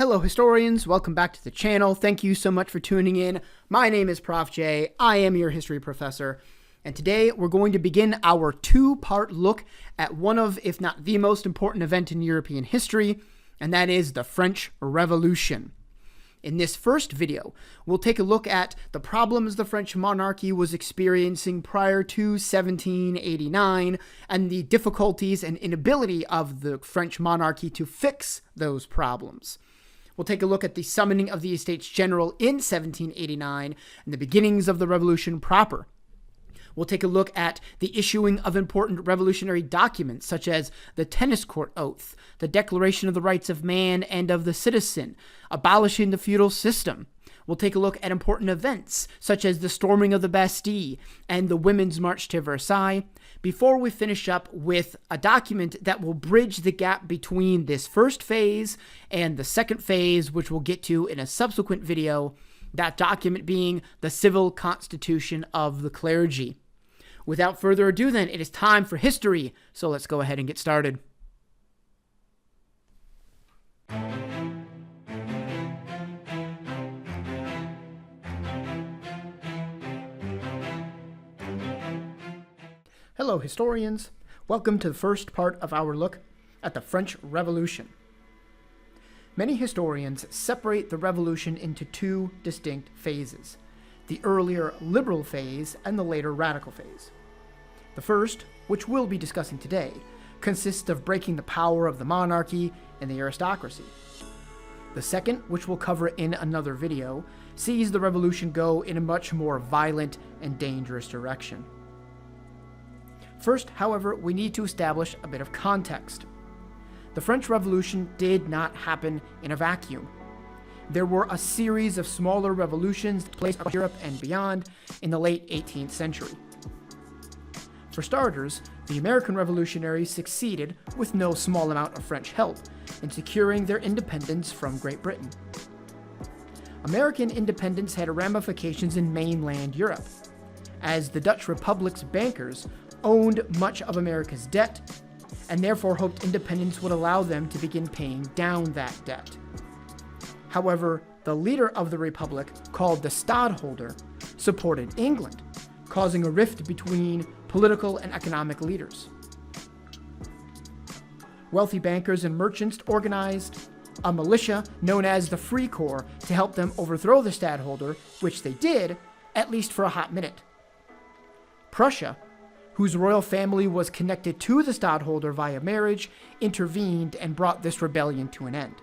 Hello historians, welcome back to the channel. Thank you so much for tuning in. My name is Prof. J. I am your history professor. And today we're going to begin our two-part look at one of, if not the most important event in European history, and that is the French Revolution. In this first video, we'll take a look at the problems the French monarchy was experiencing prior to 1789 and the difficulties and inability of the French monarchy to fix those problems. We'll take a look at the summoning of the Estates General in 1789 and the beginnings of the revolution proper. We'll take a look at the issuing of important revolutionary documents such as the Tennis Court Oath, the Declaration of the Rights of Man and of the Citizen, abolishing the feudal system. We'll take a look at important events such as the storming of the Bastille and the Women's March to Versailles, before we finish up with a document that will bridge the gap between this first phase and the second phase, which we'll get to in a subsequent video, that document being the Civil Constitution of the Clergy. Without further ado then, it is time for history, so let's go ahead and get started. Hello historians, welcome to the first part of our look at the French Revolution. Many historians separate the revolution into two distinct phases, the earlier liberal phase and the later radical phase. The first, which we'll be discussing today, consists of breaking the power of the monarchy and the aristocracy. The second, which we'll cover in another video, sees the revolution go in a much more violent and dangerous direction. First, however, we need to establish a bit of context. The French Revolution did not happen in a vacuum. There were a series of smaller revolutions that took place across Europe and beyond in the late 18th century. For starters, the American revolutionaries succeeded, with no small amount of French help, in securing their independence from Great Britain. American independence had ramifications in mainland Europe, as the Dutch Republic's bankers owned much of America's debt, and therefore hoped independence would allow them to begin paying down that debt. However, the leader of the Republic, called the Stadtholder, supported England, causing a rift between political and economic leaders. Wealthy bankers and merchants organized a militia known as the Free Corps to help them overthrow the Stadtholder, which they did, at least for a hot minute. Prussia, whose royal family was connected to the Stadtholder via marriage, intervened and brought this rebellion to an end.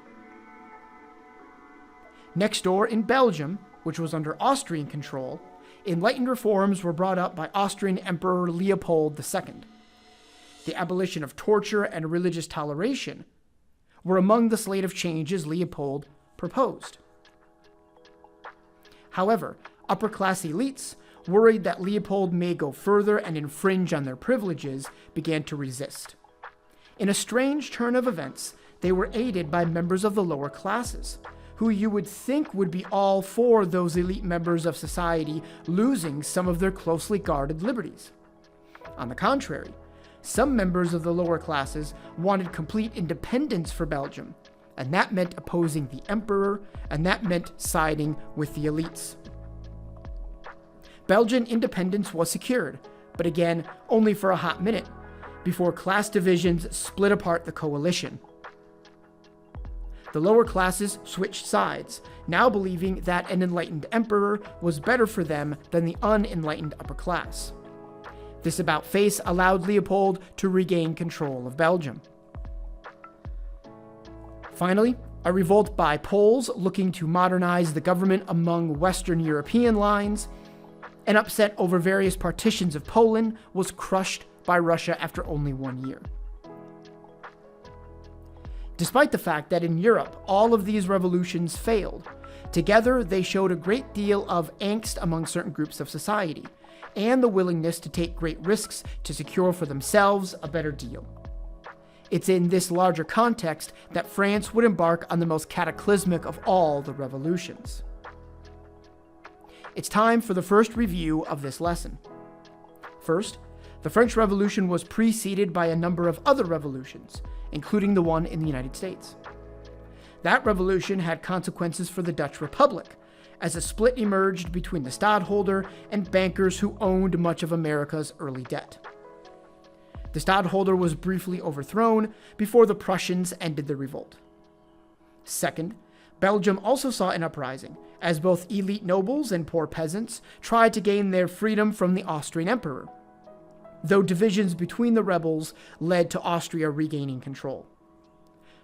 Next door in Belgium, which was under Austrian control, enlightened reforms were brought up by Austrian Emperor Leopold II. The abolition of torture and religious toleration were among the slate of changes Leopold proposed. However, upper-class elites, worried that Leopold may go further and infringe on their privileges, began to resist. In a strange turn of events, they were aided by members of the lower classes, who you would think would be all for those elite members of society losing some of their closely guarded liberties. On the contrary, some members of the lower classes wanted complete independence for Belgium, and that meant opposing the emperor, and that meant siding with the elites. Belgian independence was secured, but again, only for a hot minute, before class divisions split apart the coalition. The lower classes switched sides, now believing that an enlightened emperor was better for them than the unenlightened upper class. This about-face allowed Leopold to regain control of Belgium. Finally, a revolt by Poles looking to modernize the government among Western European lines, an upset over various partitions of Poland, was crushed by Russia after only 1 year. Despite the fact that in Europe all of these revolutions failed, together they showed a great deal of angst among certain groups of society, and the willingness to take great risks to secure for themselves a better deal. It's in this larger context that France would embark on the most cataclysmic of all the revolutions. It's time for the first review of this lesson. First, the French Revolution was preceded by a number of other revolutions, including the one in the United States. That revolution had consequences for the Dutch Republic, as a split emerged between the stadholder and bankers who owned much of America's early debt. The stadholder was briefly overthrown before the Prussians ended the revolt. Second, Belgium also saw an uprising, as both elite nobles and poor peasants tried to gain their freedom from the Austrian emperor, though divisions between the rebels led to Austria regaining control.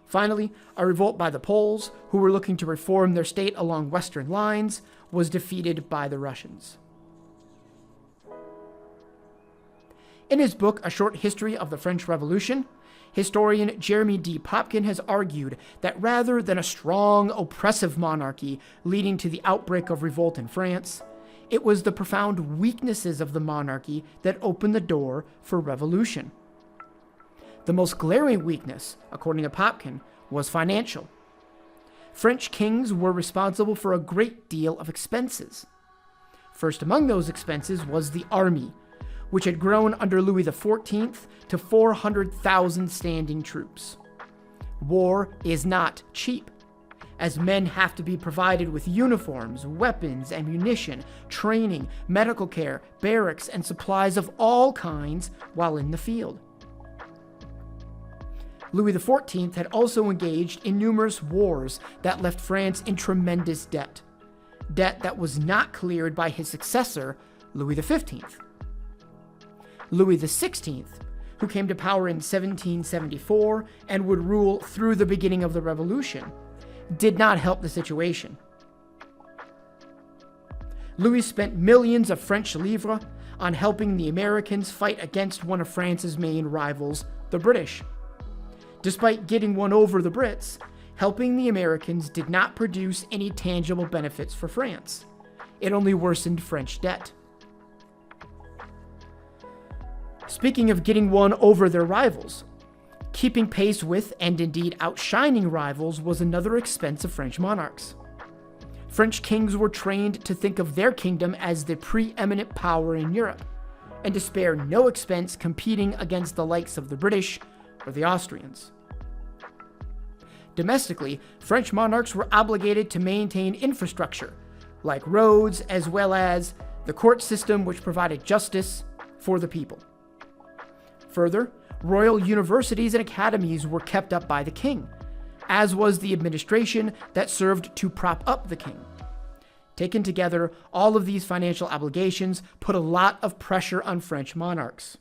Finally, a revolt by the Poles, who were looking to reform their state along western lines, was defeated by the Russians. In his book, A Short History of the French Revolution, historian Jeremy D. Popkin has argued that rather than a strong, oppressive monarchy leading to the outbreak of revolt in France, it was the profound weaknesses of the monarchy that opened the door for revolution. The most glaring weakness, according to Popkin, was financial. French kings were responsible for a great deal of expenses. First among those expenses was the army, which had grown under Louis XIV to 400,000 standing troops. War is not cheap, as men have to be provided with uniforms, weapons, ammunition, training, medical care, barracks, and supplies of all kinds while in the field. Louis XIV had also engaged in numerous wars that left France in tremendous debt that was not cleared by his successor, Louis XV. Louis XVI, who came to power in 1774 and would rule through the beginning of the Revolution, did not help the situation. Louis spent millions of French livres on helping the Americans fight against one of France's main rivals, the British. Despite getting one over the Brits, helping the Americans did not produce any tangible benefits for France. It only worsened French debt. Speaking of getting one over their rivals, keeping pace with and indeed outshining rivals was another expense of French monarchs. French kings were trained to think of their kingdom as the preeminent power in Europe, and to spare no expense competing against the likes of the British or the Austrians. Domestically, French monarchs were obligated to maintain infrastructure, like roads, as well as the court system, which provided justice for the people. Further, royal universities and academies were kept up by the king, as was the administration that served to prop up the king. Taken together, all of these financial obligations put a lot of pressure on French monarchs.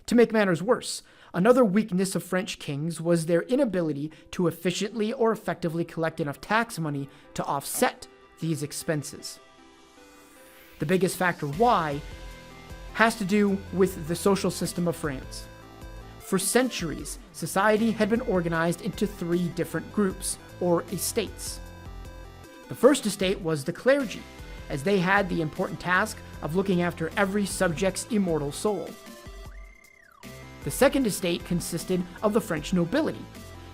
To make matters worse, another weakness of French kings was their inability to efficiently or effectively collect enough tax money to offset these expenses. The biggest factor why has to do with the social system of France. For centuries, society had been organized into three different groups, or estates. The first estate was the clergy, as they had the important task of looking after every subject's immortal soul. The second estate consisted of the French nobility,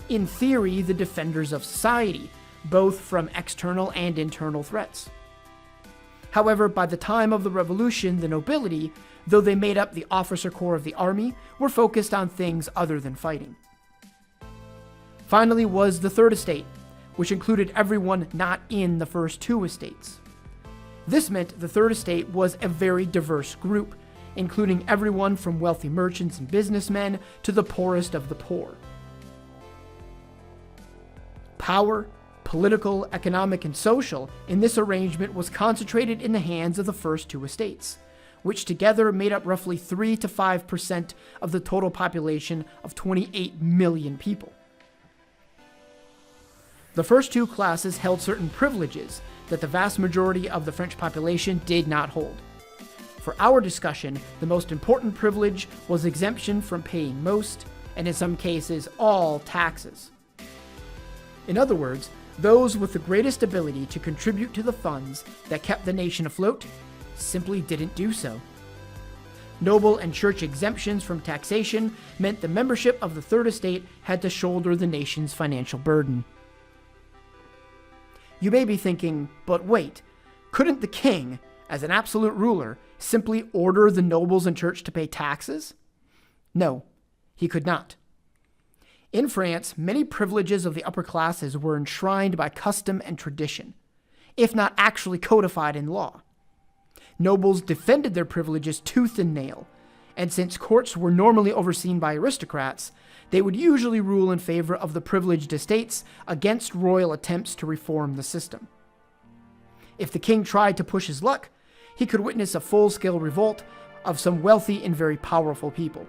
in theory the defenders of society, both from external and internal threats. However, by the time of the Revolution, the nobility, though they made up the officer corps of the army, were focused on things other than fighting. Finally was the third estate, which included everyone not in the first two estates. This meant the third estate was a very diverse group, including everyone from wealthy merchants and businessmen to the poorest of the poor. Power, political, economic, and social, in this arrangement was concentrated in the hands of the first two estates, which together made up roughly 3 to 5% of the total population of 28 million people. The first two classes held certain privileges that the vast majority of the French population did not hold. For our discussion, the most important privilege was exemption from paying most, and in some cases, all taxes. In other words, those with the greatest ability to contribute to the funds that kept the nation afloat simply didn't do so. Noble and church exemptions from taxation meant the membership of the Third Estate had to shoulder the nation's financial burden. You may be thinking, but wait, couldn't the king, as an absolute ruler, simply order the nobles and church to pay taxes? No, he could not. In France, many privileges of the upper classes were enshrined by custom and tradition, if not actually codified in law. Nobles defended their privileges tooth and nail, and since courts were normally overseen by aristocrats, they would usually rule in favor of the privileged estates against royal attempts to reform the system. If the king tried to push his luck, he could witness a full-scale revolt of some wealthy and very powerful people.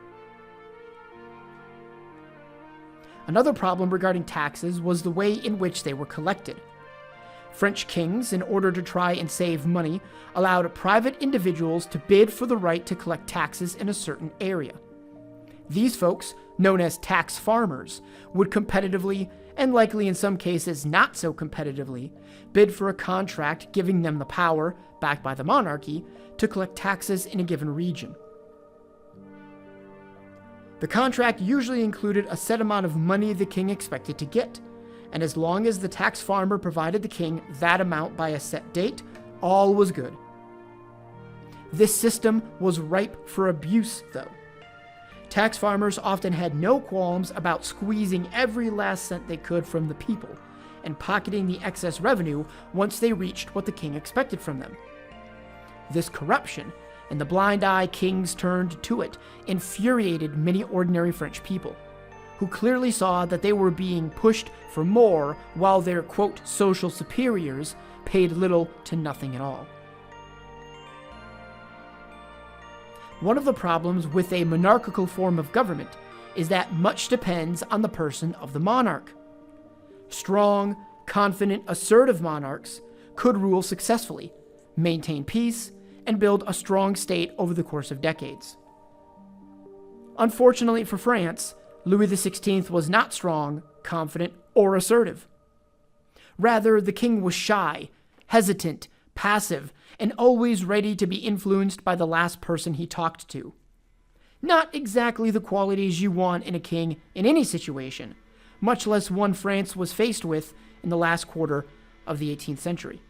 Another problem regarding taxes was the way in which they were collected. French kings, in order to try and save money, allowed private individuals to bid for the right to collect taxes in a certain area. These folks, known as tax farmers, would competitively, and likely in some cases not so competitively, bid for a contract giving them the power, backed by the monarchy, to collect taxes in a given region. The contract usually included a set amount of money the king expected to get, and as long as the tax farmer provided the king that amount by a set date, all was good. This system was ripe for abuse, though. Tax farmers often had no qualms about squeezing every last cent they could from the people and pocketing the excess revenue once they reached what the king expected from them. This corruption, and the blind eye kings turned to it, infuriated many ordinary French people, who clearly saw that they were being pushed for more while their, quote, social superiors paid little to nothing at all. One of the problems with a monarchical form of government is that much depends on the person of the monarch. Strong, confident, assertive monarchs could rule successfully, maintain peace, and build a strong state over the course of decades. Unfortunately for France, Louis XVI was not strong, confident, or assertive. Rather, the king was shy, hesitant, passive, and always ready to be influenced by the last person he talked to. Not exactly the qualities you want in a king in any situation, much less one France was faced with in the last quarter of the 18th century.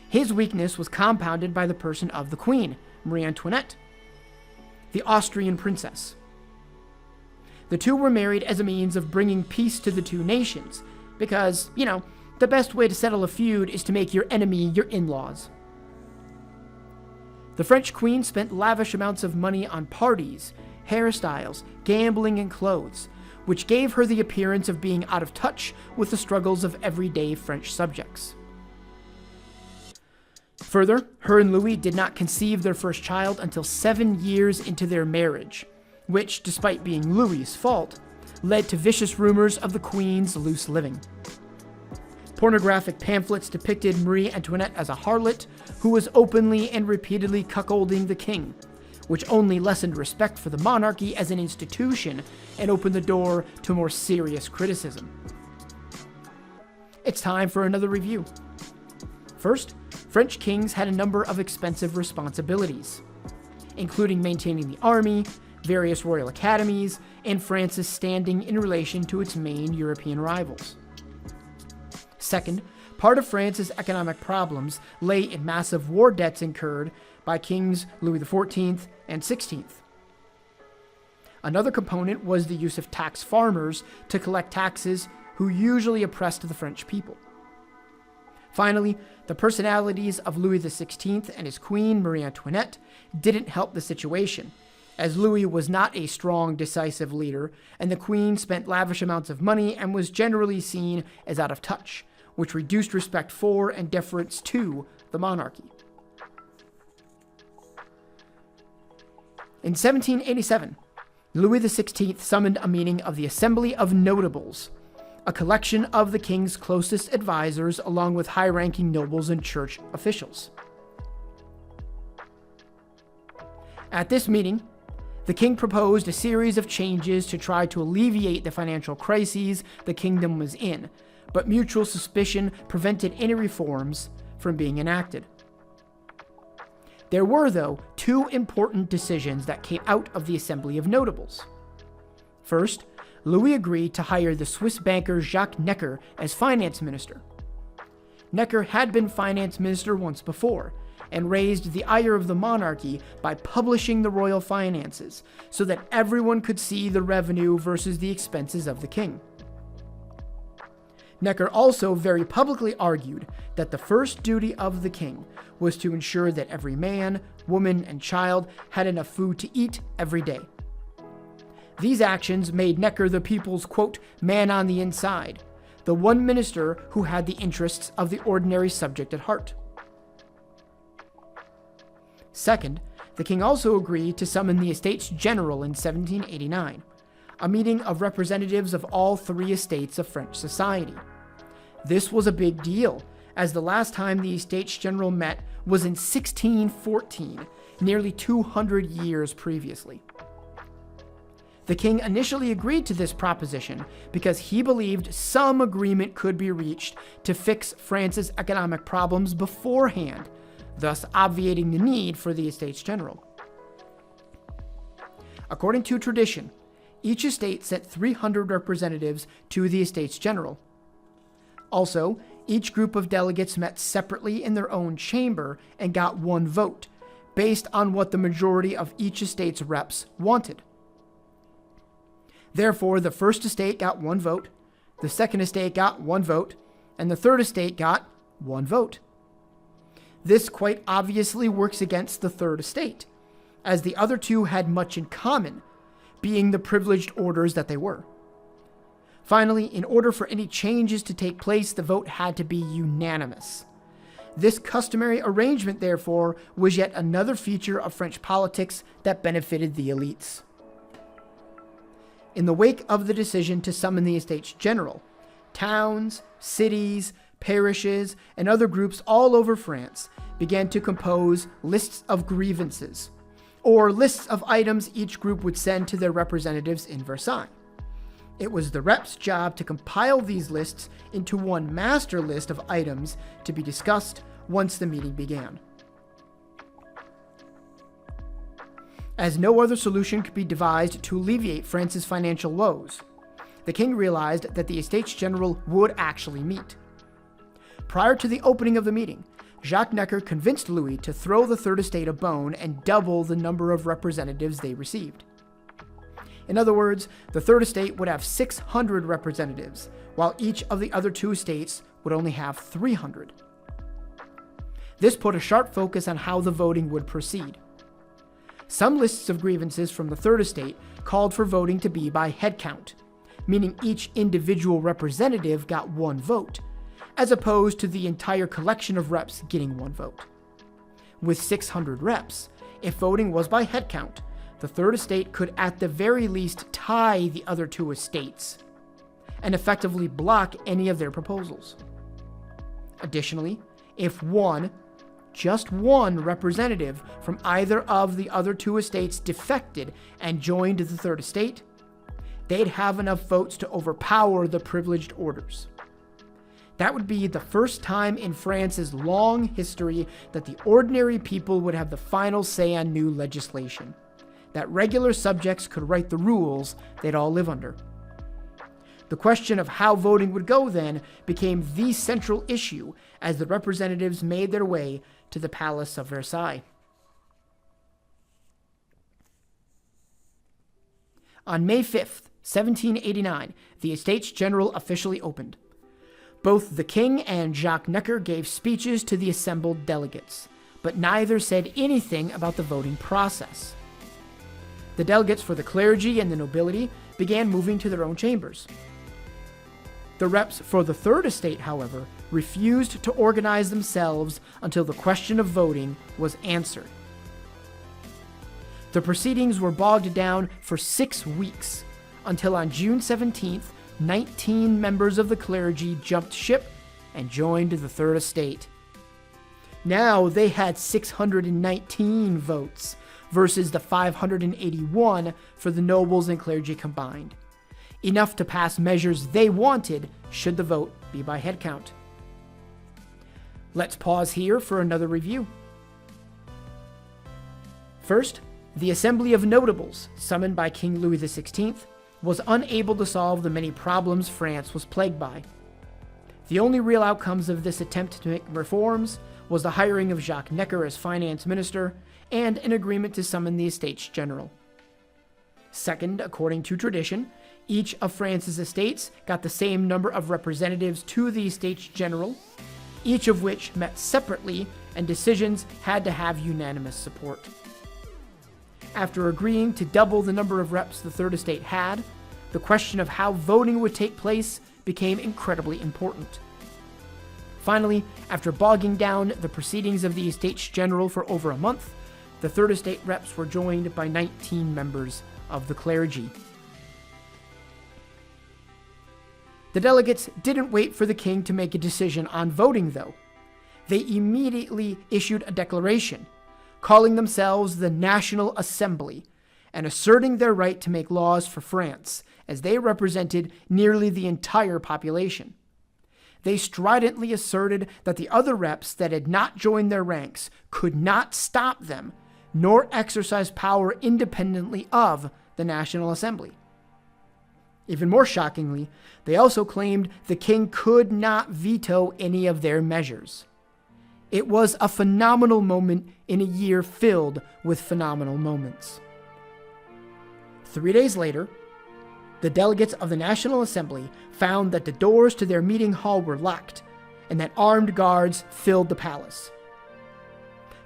His weakness was compounded by the person of the Queen, Marie Antoinette, the Austrian princess. The two were married as a means of bringing peace to the two nations, because, the best way to settle a feud is to make your enemy your in-laws. The French queen spent lavish amounts of money on parties, hairstyles, gambling, and clothes, which gave her the appearance of being out of touch with the struggles of everyday French subjects. Further, her and Louis did not conceive their first child until 7 years into their marriage, which, despite being Louis's fault, led to vicious rumors of the queen's loose living. Pornographic pamphlets depicted Marie Antoinette as a harlot who was openly and repeatedly cuckolding the king, which only lessened respect for the monarchy as an institution and opened the door to more serious criticism. It's time for another review. First, French kings had a number of expensive responsibilities, including maintaining the army, various royal academies, and France's standing in relation to its main European rivals. Second, part of France's economic problems lay in massive war debts incurred by kings Louis XIV and XVI. Another component was the use of tax farmers to collect taxes who usually oppressed the French people. Finally, the personalities of Louis XVI and his queen, Marie Antoinette, didn't help the situation, as Louis was not a strong, decisive leader, and the queen spent lavish amounts of money and was generally seen as out of touch, which reduced respect for and deference to the monarchy. In 1787, Louis XVI summoned a meeting of the Assembly of Notables, a collection of the king's closest advisors along with high-ranking nobles and church officials. At this meeting, the king proposed a series of changes to try to alleviate the financial crises the kingdom was in, but mutual suspicion prevented any reforms from being enacted. There were, though, two important decisions that came out of the Assembly of Notables. First, Louis agreed to hire the Swiss banker Jacques Necker as finance minister. Necker had been finance minister once before, and raised the ire of the monarchy by publishing the royal finances so that everyone could see the revenue versus the expenses of the king. Necker also very publicly argued that the first duty of the king was to ensure that every man, woman, and child had enough food to eat every day. These actions made Necker the people's, quote, man on the inside, the one minister who had the interests of the ordinary subject at heart. Second, the king also agreed to summon the Estates General in 1789, a meeting of representatives of all three estates of French society. This was a big deal, as the last time the Estates General met was in 1614, nearly 200 years previously. The king initially agreed to this proposition because he believed some agreement could be reached to fix France's economic problems beforehand, thus obviating the need for the Estates General. According to tradition, each estate sent 300 representatives to the Estates General. Also, each group of delegates met separately in their own chamber and got one vote, based on what the majority of each estate's reps wanted. Therefore, the first estate got one vote, the second estate got one vote, and the third estate got one vote. This quite obviously works against the third estate, as the other two had much in common, being the privileged orders that they were. Finally, in order for any changes to take place, the vote had to be unanimous. This customary arrangement, therefore, was yet another feature of French politics that benefited the elites. In the wake of the decision to summon the Estates General, towns, cities, parishes, and other groups all over France began to compose lists of grievances, or lists of items each group would send to their representatives in Versailles. It was the reps' job to compile these lists into one master list of items to be discussed once the meeting began. As no other solution could be devised to alleviate France's financial woes, the king realized that the Estates General would actually meet. Prior to the opening of the meeting, Jacques Necker convinced Louis to throw the Third Estate a bone and double the number of representatives they received. In other words, the Third Estate would have 600 representatives, while each of the other two estates would only have 300. This put a sharp focus on how the voting would proceed. Some lists of grievances from the Third Estate called for voting to be by head count, meaning each individual representative got one vote, as opposed to the entire collection of reps getting one vote. With 600 reps, if voting was by head count, the Third Estate could at the very least tie the other two estates and effectively block any of their proposals. Additionally, if just one representative from either of the other two estates defected and joined the Third Estate, they'd have enough votes to overpower the privileged orders. That would be the first time in France's long history that the ordinary people would have the final say on new legislation, that regular subjects could write the rules they'd all live under. The question of how voting would go then became the central issue as the representatives made their way to the Palace of Versailles. On May 5th, 1789, the Estates General officially opened. Both the king and Jacques Necker gave speeches to the assembled delegates, but neither said anything about the voting process. The delegates for the clergy and the nobility began moving to their own chambers. The reps for the Third Estate, however, refused to organize themselves until the question of voting was answered. The proceedings were bogged down for 6 weeks, until on June 17th, 19 members of the clergy jumped ship and joined the Third Estate. Now they had 619 votes versus the 581 for the nobles and clergy combined, enough to pass measures they wanted should the vote be by head count. Let's pause here for another review. First, the Assembly of Notables, summoned by King Louis XVI, was unable to solve the many problems France was plagued by. The only real outcomes of this attempt to make reforms was the hiring of Jacques Necker as finance minister and an agreement to summon the Estates General. Second, according to tradition, each of France's estates got the same number of representatives to the Estates General, each of which met separately, and decisions had to have unanimous support. After agreeing to double the number of reps the Third Estate had, the question of how voting would take place became incredibly important. Finally, after bogging down the proceedings of the Estates General for over a month, the Third Estate reps were joined by 19 members of the clergy. The delegates didn't wait for the king to make a decision on voting, though. They immediately issued a declaration, calling themselves the National Assembly, and asserting their right to make laws for France, as they represented nearly the entire population. They stridently asserted that the other reps that had not joined their ranks could not stop them, nor exercise power independently of the National Assembly. Even more shockingly, they also claimed the king could not veto any of their measures. It was a phenomenal moment in a year filled with phenomenal moments. 3 days later, the delegates of the National Assembly found that the doors to their meeting hall were locked and that armed guards filled the palace.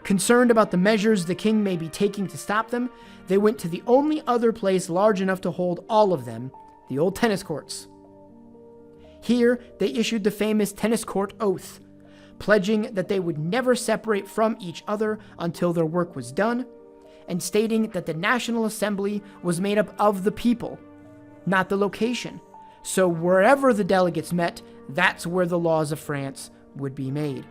Concerned about the measures the king may be taking to stop them, they went to the only other place large enough to hold all of them, the old tennis courts. Here, they issued the famous tennis court oath, pledging that they would never separate from each other until their work was done, and stating that the National Assembly was made up of the people, not the location. So wherever the delegates met, that's where the laws of France would be made.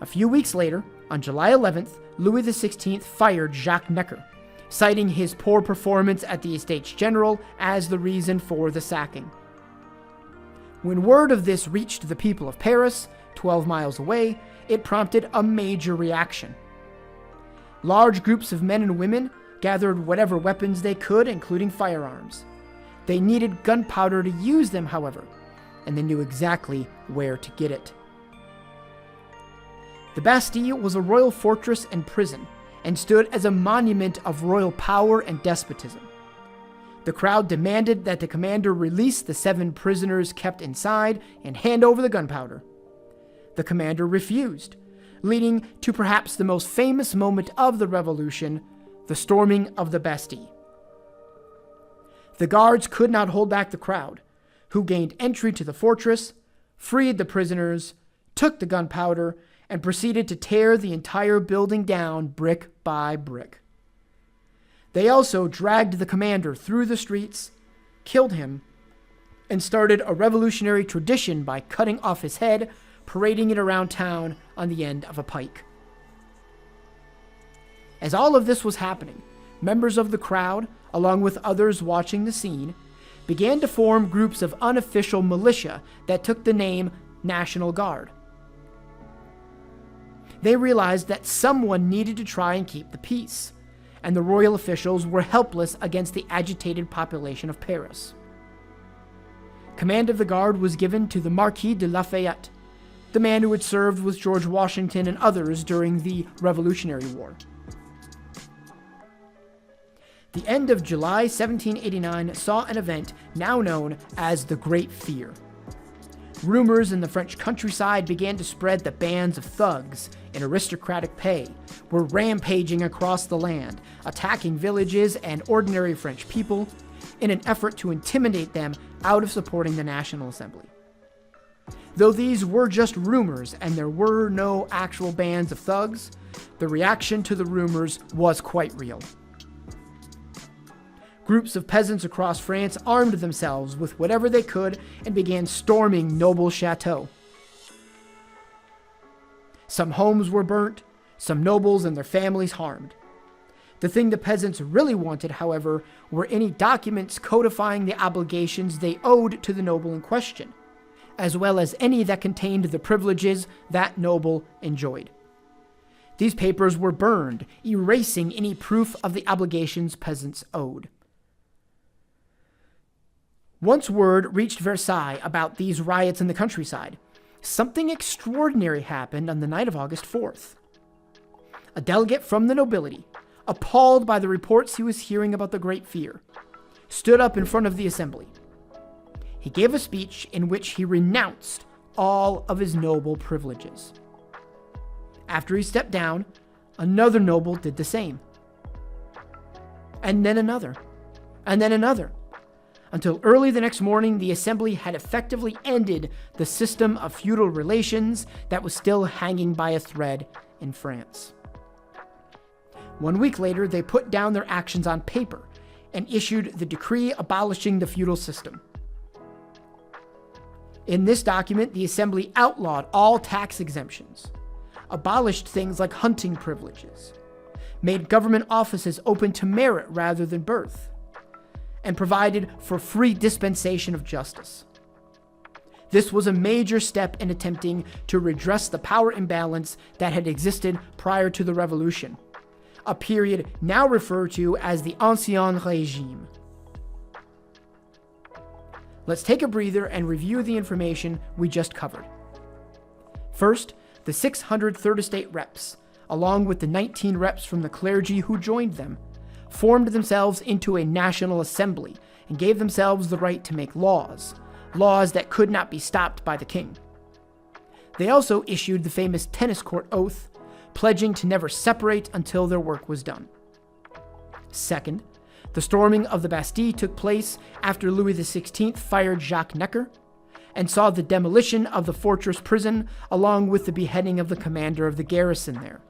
A few weeks later, on July 11th, Louis XVI fired Jacques Necker, citing his poor performance at the Estates General as the reason for the sacking. When word of this reached the people of Paris, 12 miles away, it prompted a major reaction. Large groups of men and women gathered whatever weapons they could, including firearms. They needed gunpowder to use them, however, and they knew exactly where to get it. The Bastille was a royal fortress and prison, and stood as a monument of royal power and despotism. The crowd demanded that the commander release the 7 prisoners kept inside and hand over the gunpowder. The commander refused, leading to perhaps the most famous moment of the revolution, the storming of the Bastille. The guards could not hold back the crowd, who gained entry to the fortress, freed the prisoners, took the gunpowder, and proceeded to tear the entire building down brick by brick. They also dragged the commander through the streets, killed him, and started a revolutionary tradition by cutting off his head, parading it around town on the end of a pike. As all of this was happening, members of the crowd, along with others watching the scene, began to form groups of unofficial militia that took the name National Guard. They realized that someone needed to try and keep the peace, and the royal officials were helpless against the agitated population of Paris. Command of the guard was given to the Marquis de Lafayette, the man who had served with George Washington and others during the Revolutionary War. The end of July 1789 saw an event now known as the Great Fear. Rumors in the French countryside began to spread that bands of thugs in aristocratic pay were rampaging across the land, attacking villages and ordinary French people in an effort to intimidate them out of supporting the National Assembly. Though these were just rumors and there were no actual bands of thugs, the reaction to the rumors was quite real. Groups of peasants across France armed themselves with whatever they could and began storming noble chateaux. Some homes were burnt, some nobles and their families harmed. The thing the peasants really wanted, however, were any documents codifying the obligations they owed to the noble in question, as well as any that contained the privileges that noble enjoyed. These papers were burned, erasing any proof of the obligations peasants owed. Once word reached Versailles about these riots in the countryside, something extraordinary happened on the night of August 4th. A delegate from the nobility, appalled by the reports he was hearing about the Great Fear, stood up in front of the assembly. He gave a speech in which he renounced all of his noble privileges. After he stepped down, another noble did the same. And then another. And then another. Until early the next morning, the assembly had effectively ended the system of feudal relations that was still hanging by a thread in France. 1 week later, they put down their actions on paper and issued the decree abolishing the feudal system. In this document, the assembly outlawed all tax exemptions, abolished things like hunting privileges, made government offices open to merit rather than birth, and provided for free dispensation of justice. This was a major step in attempting to redress the power imbalance that had existed prior to the Revolution, a period now referred to as the Ancien Régime. Let's take a breather and review the information we just covered. First, the 600 third estate reps, along with the 19 reps from the clergy who joined them, formed themselves into a national assembly and gave themselves the right to make laws that could not be stopped by the king. They also issued the famous tennis court oath, pledging to never separate until their work was done. Second, the storming of the Bastille took place after Louis XVI fired Jacques Necker and saw the demolition of the fortress prison along with the beheading of the commander of the garrison there.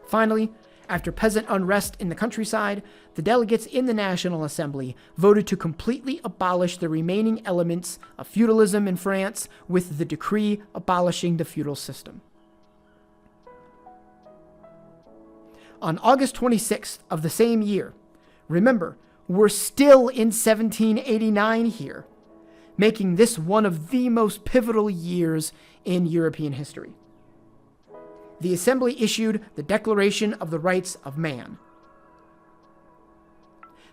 Finally, after peasant unrest in the countryside, the delegates in the National Assembly voted to completely abolish the remaining elements of feudalism in France with the decree abolishing the feudal system. On August 26th of the same year, remember, we're still in 1789 here, making this one of the most pivotal years in European history. The Assembly issued the Declaration of the Rights of Man.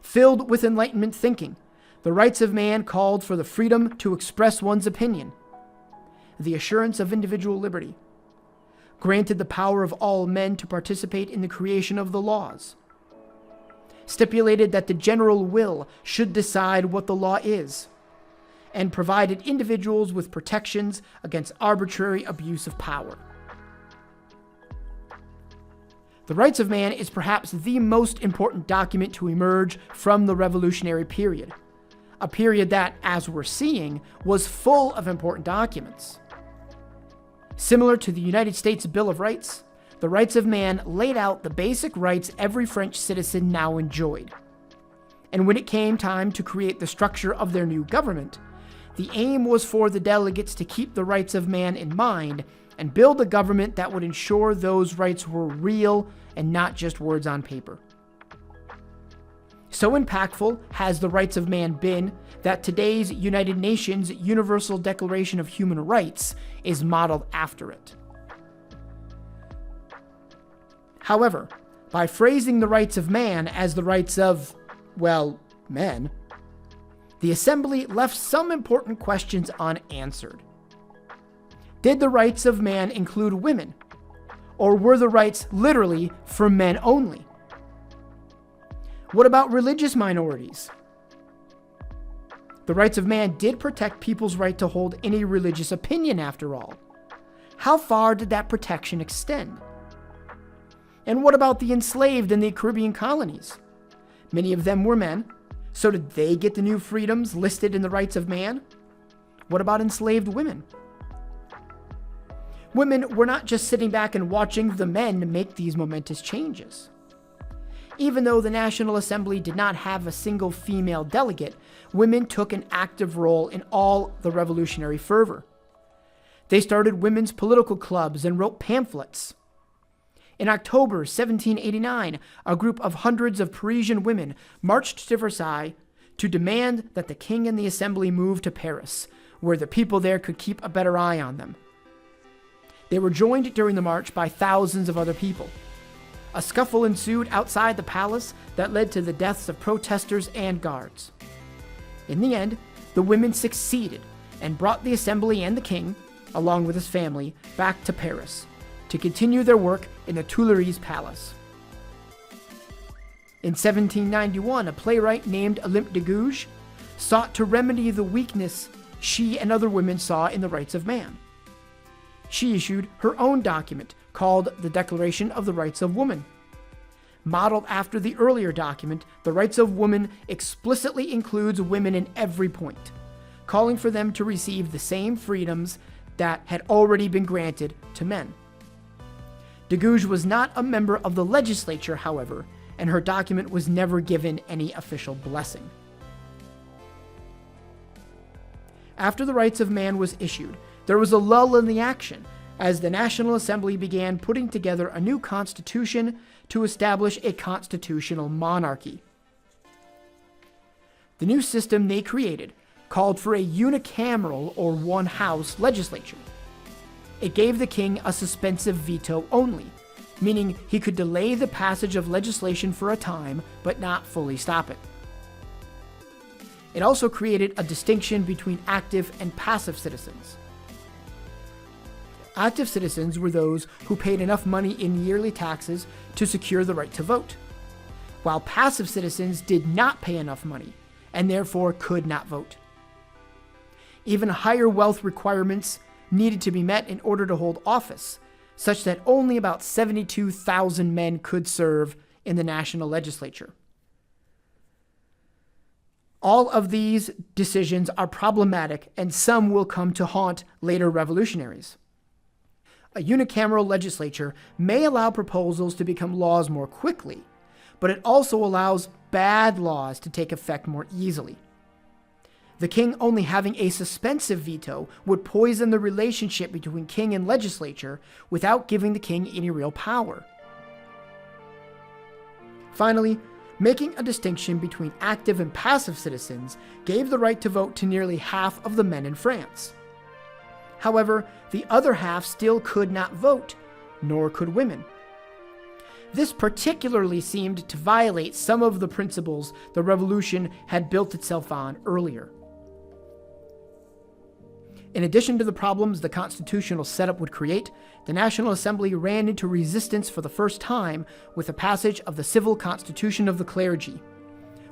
Filled with Enlightenment thinking, the rights of man called for the freedom to express one's opinion, the assurance of individual liberty, granted the power of all men to participate in the creation of the laws, stipulated that the general will should decide what the law is, and provided individuals with protections against arbitrary abuse of power. The Rights of Man is perhaps the most important document to emerge from the revolutionary period, a period that, as we're seeing, was full of important documents. Similar to the United States Bill of Rights, the Rights of Man laid out the basic rights every French citizen now enjoyed. And when it came time to create the structure of their new government, the aim was for the delegates to keep the rights of man in mind and build a government that would ensure those rights were real and not just words on paper. So impactful has the rights of man been that today's United Nations Universal Declaration of Human Rights is modeled after it. However, by phrasing the rights of man as the rights of, well, men, the Assembly left some important questions unanswered. Did the rights of man include women? Or were the rights literally for men only? What about religious minorities? The rights of man did protect people's right to hold any religious opinion, after all. How far did that protection extend? And what about the enslaved in the Caribbean colonies? Many of them were men, so did they get the new freedoms listed in the rights of man? What about enslaved women? Women were not just sitting back and watching the men make these momentous changes. Even though the National Assembly did not have a single female delegate, women took an active role in all the revolutionary fervor. They started women's political clubs and wrote pamphlets. In October 1789, a group of hundreds of Parisian women marched to Versailles to demand that the king and the assembly move to Paris, where the people there could keep a better eye on them. They were joined during the march by thousands of other people. A scuffle ensued outside the palace that led to the deaths of protesters and guards. In the end, the women succeeded and brought the assembly and the king, along with his family, back to Paris to continue their work in the Tuileries Palace. In 1791, a playwright named Olympe de Gouges sought to remedy the weakness she and other women saw in the rights of man. She issued her own document called the Declaration of the Rights of Woman. Modeled after the earlier document, the Rights of Woman explicitly includes women in every point, calling for them to receive the same freedoms that had already been granted to men. De Gouges was not a member of the legislature, however, and her document was never given any official blessing. After the Rights of Man was issued, there was a lull in the action as the National Assembly began putting together a new constitution to establish a constitutional monarchy. The new system they created called for a unicameral or one-house legislature. It gave the king a suspensive veto only, meaning he could delay the passage of legislation for a time, but not fully stop it. It also created a distinction between active and passive citizens. Active citizens were those who paid enough money in yearly taxes to secure the right to vote, while passive citizens did not pay enough money and therefore could not vote. Even higher wealth requirements needed to be met in order to hold office, such that only about 72,000 men could serve in the national legislature. All of these decisions are problematic, and some will come to haunt later revolutionaries. A unicameral legislature may allow proposals to become laws more quickly, but it also allows bad laws to take effect more easily. The king only having a suspensive veto would poison the relationship between king and legislature without giving the king any real power. Finally, making a distinction between active and passive citizens gave the right to vote to nearly half of the men in France. However, the other half still could not vote, nor could women. This particularly seemed to violate some of the principles the revolution had built itself on earlier. In addition to the problems the constitutional setup would create, the National Assembly ran into resistance for the first time with the passage of the Civil Constitution of the Clergy,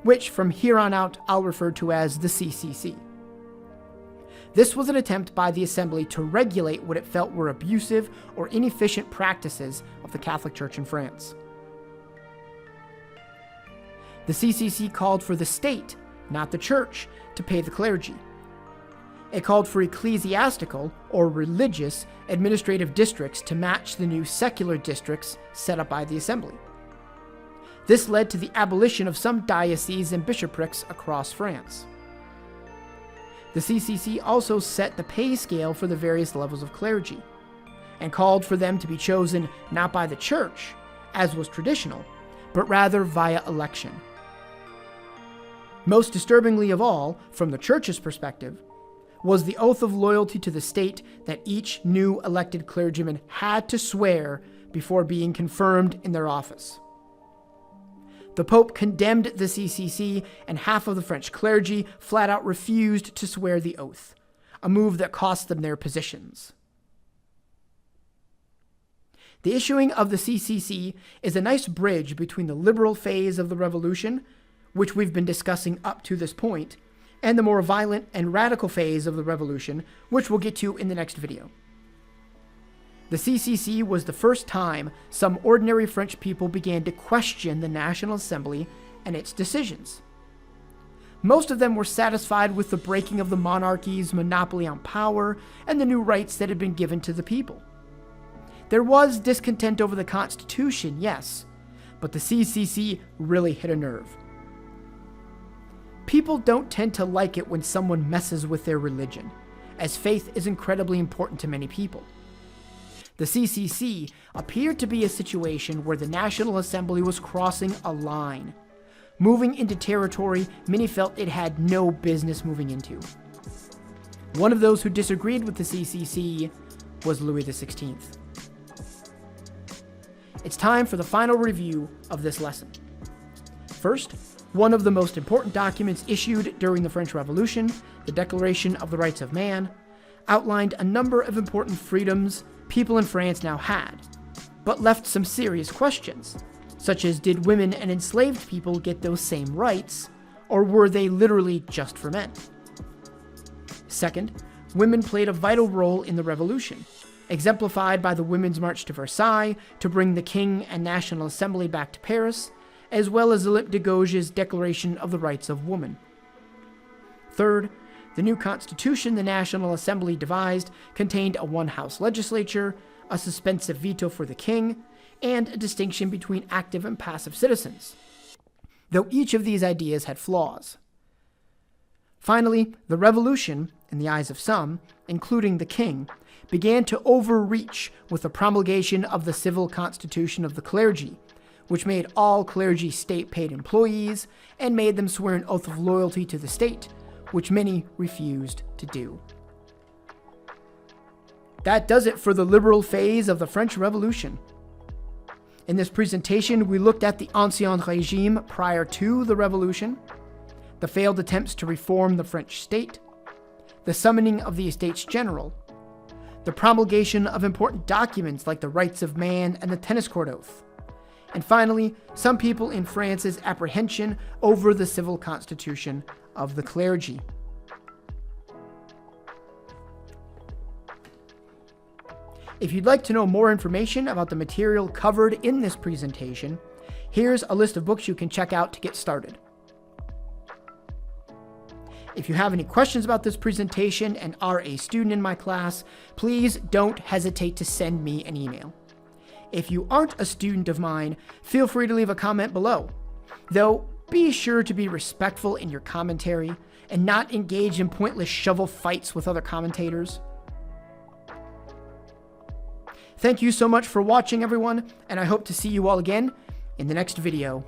which from here on out I'll refer to as the CCC. This was an attempt by the Assembly to regulate what it felt were abusive or inefficient practices of the Catholic Church in France. The CCC called for the state, not the church, to pay the clergy. It called for ecclesiastical, or religious, administrative districts to match the new secular districts set up by the Assembly. This led to the abolition of some dioceses and bishoprics across France. The CCC also set the pay scale for the various levels of clergy, and called for them to be chosen not by the church, as was traditional, but rather via election. Most disturbingly of all, from the church's perspective, was the oath of loyalty to the state that each new elected clergyman had to swear before being confirmed in their office. The Pope condemned the CCC, and half of the French clergy flat out refused to swear the oath, a move that cost them their positions. The issuing of the CCC is a nice bridge between the liberal phase of the revolution, which we've been discussing up to this point, and the more violent and radical phase of the revolution, which we'll get to in the next video. The CCC was the first time some ordinary French people began to question the National Assembly and its decisions. Most of them were satisfied with the breaking of the monarchy's monopoly on power and the new rights that had been given to the people. There was discontent over the Constitution, yes, but the CCC really hit a nerve. People don't tend to like it when someone messes with their religion, as faith is incredibly important to many people. The CCC appeared to be a situation where the National Assembly was crossing a line, moving into territory many felt it had no business moving into. One of those who disagreed with the CCC was Louis XVI. It's time for the final review of this lesson. First, one of the most important documents issued during the French Revolution, the Declaration of the Rights of Man, outlined a number of important freedoms people in France now had, but left some serious questions, such as did women and enslaved people get those same rights, or were they literally just for men? Second, women played a vital role in the revolution, exemplified by the Women's March to Versailles to bring the King and National Assembly back to Paris, as well as Philippe de Gauche's Declaration of the Rights of Woman. Third, the new constitution the National Assembly devised contained a one-house legislature, a suspensive veto for the king, and a distinction between active and passive citizens, though each of these ideas had flaws. Finally, the revolution, in the eyes of some, including the king, began to overreach with the promulgation of the civil constitution of the clergy, which made all clergy state-paid employees and made them swear an oath of loyalty to the state, which many refused to do. That does it for the liberal phase of the French Revolution. In this presentation, we looked at the Ancien Régime prior to the Revolution, the failed attempts to reform the French state, the summoning of the Estates General, the promulgation of important documents like the Rights of Man and the Tennis Court Oath, and finally, some people in France's apprehension over the civil constitution of the clergy. If you'd like to know more information about the material covered in this presentation, here's a list of books you can check out to get started. If you have any questions about this presentation and are a student in my class, please don't hesitate to send me an email. If you aren't a student of mine, feel free to leave a comment below. Though, be sure to be respectful in your commentary and not engage in pointless shovel fights with other commentators. Thank you so much for watching, everyone, and I hope to see you all again in the next video.